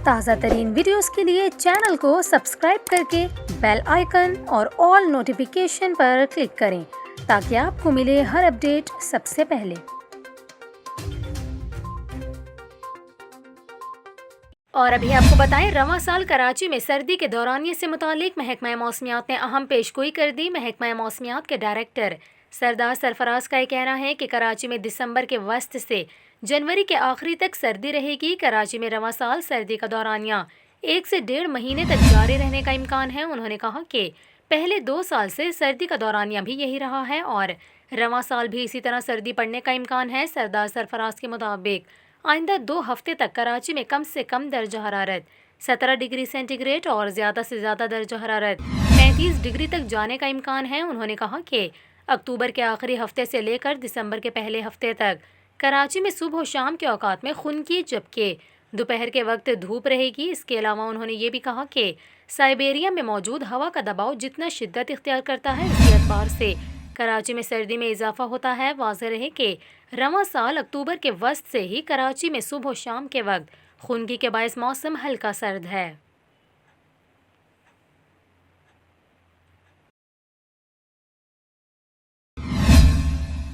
تازہ ترین ویڈیوز کے لیے چینل کو سبسکرائب کر کے بیل آئیکن اور آل نوٹیفیکیشن پر کلک کریں تاکہ آپ کو ملے ہر اپڈیٹ سب سے پہلے۔ اور ابھی آپ کو بتائیں، رواں سال کراچی میں سردی کے دورانیے سے متعلق محکمہ موسمیات نے اہم پیشگوئی کر دی۔ محکمہ موسمیات کے ڈائریکٹر سردار سرفراز کا یہ کہنا ہے کہ کراچی میں دسمبر کے وسط سے جنوری کے آخری تک سردی رہے گی۔ کراچی میں رواں سال سردی کا دورانیہ 1 سے 1.5 مہینے تک جاری رہنے کا امکان ہے۔ انہوں نے کہا کہ پہلے 2 سال سے سردی کا دورانیہ بھی یہی رہا ہے اور رواں سال بھی اسی طرح سردی پڑنے کا امکان ہے۔ سردار سرفراز کے مطابق آئندہ 2 ہفتے تک کراچی میں کم سے کم درجہ حرارت 17 ڈگری سینٹی گریڈ اور زیادہ سے زیادہ درجہ حرارت 35 ڈگری تک جانے کا امکان ہے۔ انہوں نے کہا کہ اکتوبر کے آخری ہفتے سے لے کر دسمبر کے پہلے ہفتے تک کراچی میں صبح و شام کے اوقات میں خنکی جبکہ دوپہر کے وقت دھوپ رہے گی۔ اس کے علاوہ انہوں نے یہ بھی کہا کہ سائبیریا میں موجود ہوا کا دباؤ جتنا شدت اختیار کرتا ہے، اس کے اعتبار سے کراچی میں سردی میں اضافہ ہوتا ہے۔ واضح رہے کہ رواں سال اکتوبر کے وسط سے ہی کراچی میں صبح و شام کے وقت خنکی کے باعث موسم ہلکا سرد ہے۔